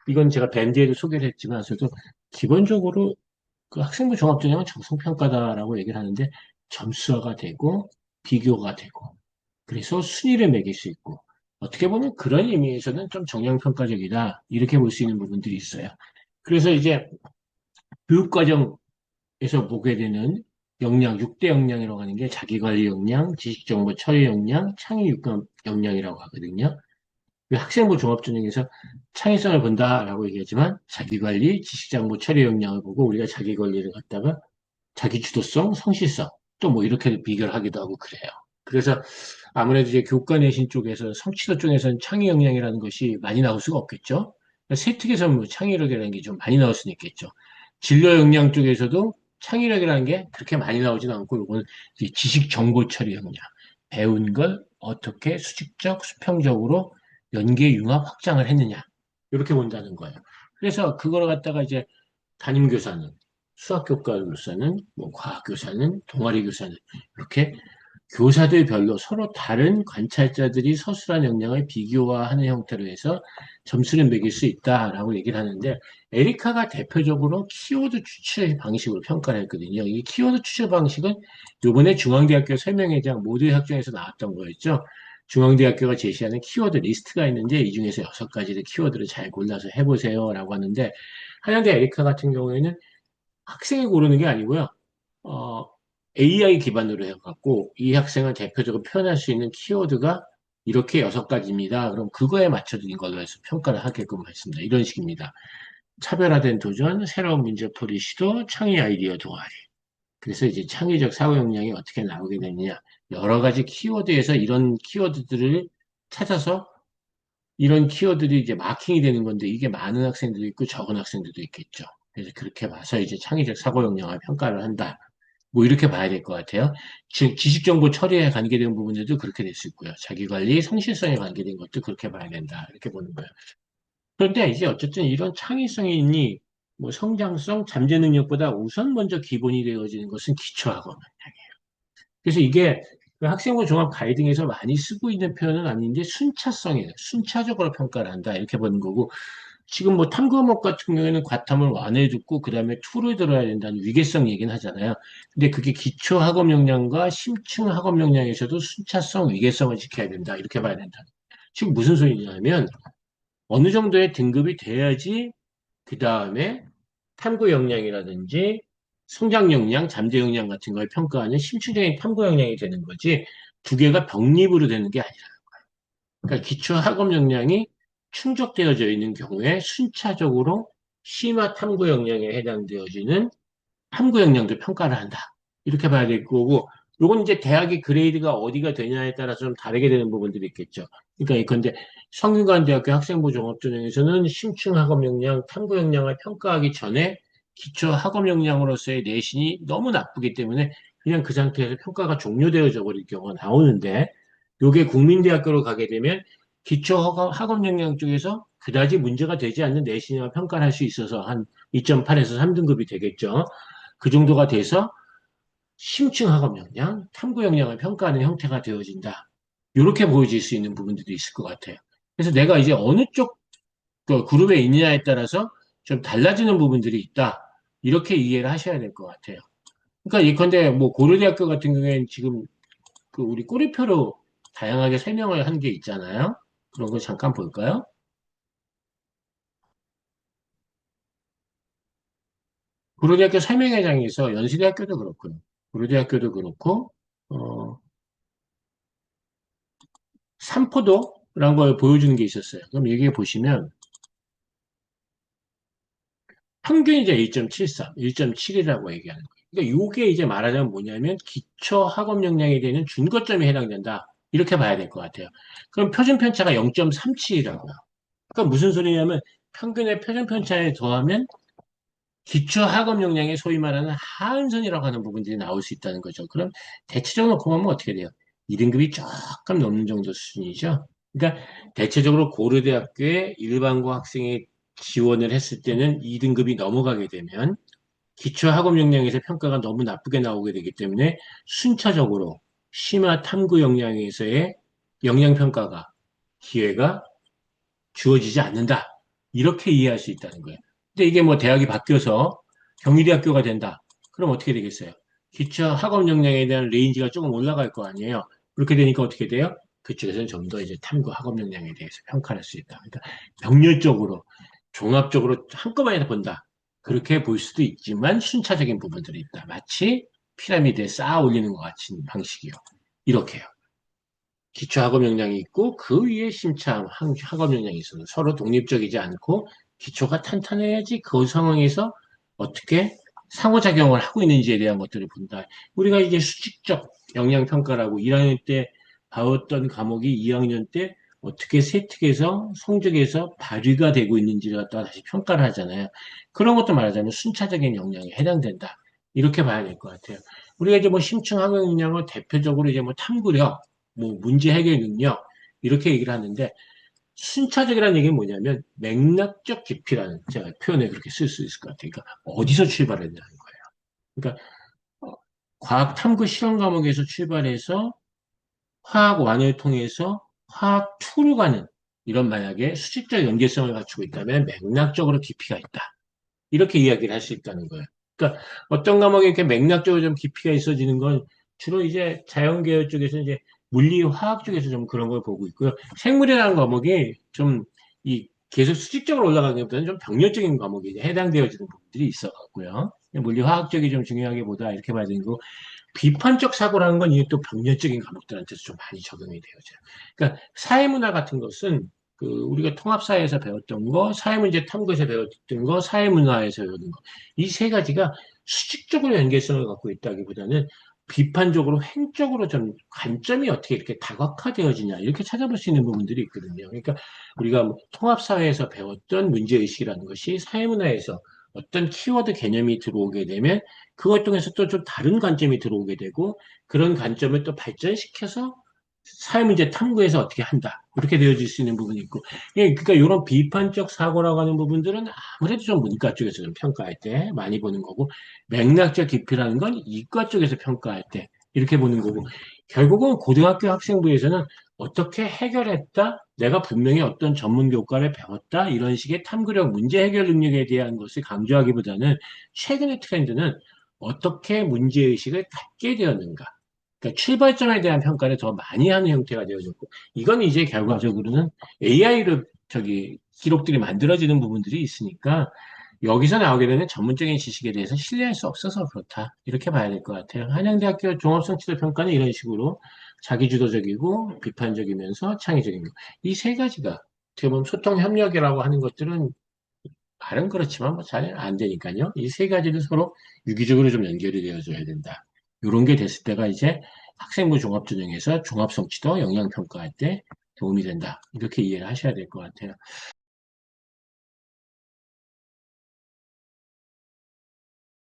이건 제가 밴드에도 소개를 했지만, 저도 기본적으로 그 학생부 종합전형은 정성평가다라고 얘기를 하는데, 점수화가 되고, 비교가 되고, 그래서 순위를 매길 수 있고, 어떻게 보면 그런 의미에서는 좀 정량평가적이다. 이렇게 볼 수 있는 부분들이 있어요. 그래서 이제 교육과정에서 보게 되는 역량, 6대 역량이라고 하는 게 자기관리 역량, 지식정보 처리 역량, 창의 육감 역량이라고 하거든요. 그 학생부 종합전형에서 창의성을 본다라고 얘기하지만 자기관리, 지식정보 처리 역량을 보고 우리가 자기관리를 갖다가 자기주도성, 성실성, 또 뭐 이렇게 비교를 하기도 하고 그래요. 그래서 아무래도 이제 교과 내신 쪽에서 성취도 쪽에서는 창의 역량이라는 것이 많이 나올 수가 없겠죠. 세특에서 뭐 창의력이라는 게 좀 많이 나올 수는 있겠죠. 진로 역량 쪽에서도 창의력이라는 게 그렇게 많이 나오지는 않고 이거는 이제 지식 정보 처리 역량, 배운 걸 어떻게 수직적, 수평적으로 연계 융합 확장을 했느냐 이렇게 본다는 거예요. 그래서 그걸 갖다가 이제 담임교사는 수학교과교사는 뭐 과학교사는 동아리 교사는 이렇게 교사들별로 서로 다른 관찰자들이 서술한 역량을 비교화하는 형태로 해서 점수를 매길 수 있다라고 얘기를 하는데 에리카가 대표적으로 키워드 추출 방식으로 평가를 했거든요. 이 키워드 추출 방식은 이번에 중앙대학교 설명회장 모두의 학종에서 나왔던 거였죠. 중앙대학교가 제시하는 키워드 리스트가 있는데 이 중에서 6가지의 키워드를 잘 골라서 해보세요라고 하는데 한양대 에리카 같은 경우에는 학생이 고르는 게 아니고요. 어, AI 기반으로 해갖고 이 학생을 대표적으로 표현할 수 있는 키워드가 이렇게 6가지입니다. 그럼 그거에 맞춰진 걸로 해서 평가를 하게끔 했습니다. 이런 식입니다. 차별화된 도전, 새로운 문제풀이 시도, 창의 아이디어 동아리. 그래서 이제 창의적 사고 역량이 어떻게 나오게 되느냐. 여러 가지 키워드에서 이런 키워드들을 찾아서 이런 키워드들이 이제 마킹이 되는 건데 이게 많은 학생들도 있고 적은 학생들도 있겠죠. 그래서 그렇게 봐서 이제 창의적 사고 역량을 평가를 한다. 뭐 이렇게 봐야 될 것 같아요. 즉 지식정보 처리에 관계된 부분들도 그렇게 될 수 있고요. 자기관리, 성실성에 관계된 것도 그렇게 봐야 된다. 이렇게 보는 거예요. 그런데 이제 어쨌든 이런 창의성이 있니 뭐 성장성, 잠재 능력보다 우선 먼저 기본이 되어지는 것은 기초학원. 그래서 이게 그 학생부 종합 가이딩에서 많이 쓰고 있는 표현은 아닌데 순차성이에요. 순차적으로 평가를 한다. 이렇게 보는 거고 지금 뭐 탐구 과목 같은 경우에는 과탐을 완에 듣고 그다음에 투를 들어야 된다는 위계성 얘기는 하잖아요. 근데 그게 기초 학업 역량과 심층 학업 역량에서도 순차성, 위계성을 지켜야 된다. 이렇게 봐야 된다. 지금 무슨 소리냐면 어느 정도의 등급이 돼야지 그다음에 탐구 역량이라든지 성장 역량, 잠재 역량 같은 걸 평가하는 심층적인 탐구 역량이 되는 거지 두 개가 병립으로 되는 게 아니라. 그러니까 기초 학업 역량이 충족되어져 있는 경우에 순차적으로 심화 탐구 역량에 해당되어지는 탐구 역량도 평가를 한다. 이렇게 봐야 될 거고, 요건 이제 대학의 그레이드가 어디가 되냐에 따라서 좀 다르게 되는 부분들이 있겠죠. 그러니까 이건데 성균관대학교 학생부 종합전형에서는 심층 학업 역량, 탐구 역량을 평가하기 전에 기초 학업 역량으로서의 내신이 너무 나쁘기 때문에 그냥 그 상태에서 평가가 종료되어져 버릴 경우가 나오는데, 요게 국민대학교로 가게 되면 기초 학업 역량 쪽에서 그다지 문제가 되지 않는 내신을 평가를 할 수 있어서 한 2.8에서 3등급이 되겠죠. 그 정도가 돼서 심층 학업 역량, 탐구 역량을 평가하는 형태가 되어진다. 이렇게 보여질 수 있는 부분들도 있을 것 같아요. 그래서 내가 이제 어느 쪽그 그룹에 있느냐에 따라서 좀 달라지는 부분들이 있다. 이렇게 이해를 하셔야 될 것 같아요. 그러니까 예컨대 뭐 고려대학교 같은 경우에는 지금 그 우리 꼬리표로 다양하게 설명을 한 게 있잖아요. 그런 거 잠깐 볼까요? 고려대학교 설명회장에서 연세대학교도 그렇고요. 고려대학교도 그렇고 어, 삼포도라는 걸 보여주는 게 있었어요. 그럼 여기에 보시면 평균이 이제 1.73, 1.7이라고 얘기하는 거예요. 그러니까 이게 이제 말하자면 뭐냐면 기초 학업 역량에 대한 준거점에 해당된다. 이렇게 봐야 될 것 같아요. 그럼 표준 편차가 0.37이라고요. 그러니까 무슨 소리냐면 평균의 표준 편차에 더하면 기초 학업 역량의 소위 말하는 하한선이라고 하는 부분들이 나올 수 있다는 거죠. 그럼 대체적으로 놓고 보면 어떻게 돼요? 2등급이 조금 넘는 정도 수준이죠. 그러니까 대체적으로 고려대학교에 일반고 학생이 지원을 했을 때는 2등급이 넘어가게 되면 기초 학업 역량에서 평가가 너무 나쁘게 나오게 되기 때문에 순차적으로 심화 탐구 역량에서의 역량 평가가 기회가 주어지지 않는다. 이렇게 이해할 수 있다는 거예요. 근데 이게 뭐 대학이 바뀌어서 경희대학교가 된다. 그럼 어떻게 되겠어요? 기초 학업 역량에 대한 레인지가 조금 올라갈 거 아니에요. 그렇게 되니까 어떻게 돼요? 그쪽에서는 좀 더 이제 탐구 학업 역량에 대해서 평가할 수 있다. 그러니까 병렬적으로, 종합적으로 한꺼번에 본다. 그렇게 볼 수도 있지만 순차적인 부분들이 있다. 마치 피라미드에 쌓아 올리는 것 같은 방식이요. 이렇게요. 기초 학업 역량이 있고 그 위에 심차 학업 역량이 있어서 서로 독립적이지 않고 기초가 탄탄해야지 그 상황에서 어떻게 상호작용을 하고 있는지에 대한 것들을 본다. 우리가 이제 수직적 역량 평가라고 1학년 때 배웠던 과목이 2학년 때 어떻게 세특에서 성적에서 발휘가 되고 있는지를 갖다가 다시 평가를 하잖아요. 그런 것도 말하자면 순차적인 역량에 해당된다. 이렇게 봐야 될 것 같아요. 우리가 이제 뭐 심층 학업 역량을 대표적으로 이제 뭐 탐구력, 뭐 문제 해결 능력 이렇게 얘기를 하는데 순차적이라는 얘기는 뭐냐면 맥락적 깊이라는 제가 표현을 그렇게 쓸 수 있을 것 같아요. 그러니까 어디서 출발했냐는 거예요. 그러니까 과학 탐구 실험 과목에서 출발해서 화학 완을 통해서 화학 투로 가는 이런 만약에 수직적 연계성을 갖추고 있다면 맥락적으로 깊이가 있다. 이렇게 이야기를 할 수 있다는 거예요. 그러니까 어떤 과목에 이렇게 맥락적으로 좀 깊이가 있어지는 건 주로 이제 자연계열 쪽에서 이제 물리 화학 쪽에서 좀 그런 걸 보고 있고요. 생물이라는 과목이 좀 이 계속 수직적으로 올라가기보다는 좀 병렬적인 과목이 이제 해당되어지는 부분들이 있어 갖고요. 물리 화학 쪽이 좀 중요하기보다 이렇게 봐야 되는 거 비판적 사고라는 건 이게 또 병렬적인 과목들한테서 좀 많이 적용이 되어져요. 그러니까 사회문화 같은 것은 그 우리가 통합사회에서 배웠던 거, 사회문제 탐구에서 배웠던 거, 사회문화에서 배웠던 거, 이 세 가지가 수직적으로 연계성을 갖고 있다기보다는 비판적으로, 횡적으로 좀 관점이 어떻게 이렇게 다각화되어지냐, 이렇게 찾아볼 수 있는 부분들이 있거든요. 그러니까 우리가 뭐 통합사회에서 배웠던 문제의식이라는 것이 사회문화에서 어떤 키워드 개념이 들어오게 되면 그것 통해서 또 좀 다른 관점이 들어오게 되고 그런 관점을 또 발전시켜서 사회문제 탐구에서 어떻게 한다. 이렇게 되어질 수 있는 부분이 있고. 예, 그러니까 이런 비판적 사고라고 하는 부분들은 아무래도 좀 문과 쪽에서 좀 평가할 때 많이 보는 거고, 맥락적 깊이라는 건 이과 쪽에서 평가할 때 이렇게 보는 거고, 결국은 고등학교 학생부에서는 어떻게 해결했다? 내가 분명히 어떤 전문 교과를 배웠다? 이런 식의 탐구력, 문제 해결 능력에 대한 것을 강조하기보다는 최근의 트렌드는 어떻게 문제의식을 갖게 되었는가? 그러니까 출발점에 대한 평가를 더 많이 하는 형태가 되어졌고, 이건 이제 결과적으로는 AI로 기록들이 만들어지는 부분들이 있으니까, 여기서 나오게 되는 전문적인 지식에 대해서 신뢰할 수 없어서 그렇다. 이렇게 봐야 될 것 같아요. 한양대학교 종합성취도 평가는 이런 식으로 자기주도적이고 비판적이면서 창의적인 것. 이 세 가지가 어떻게 보면 소통 협력이라고 하는 것들은 말은 그렇지만 뭐 잘 안 되니까요. 이 세 가지를 서로 유기적으로 좀 연결이 되어줘야 된다. 이런 게 됐을 때가 이제 학생부 종합전형에서 종합성취도 영향평가할 때 도움이 된다. 이렇게 이해를 하셔야 될 것 같아요.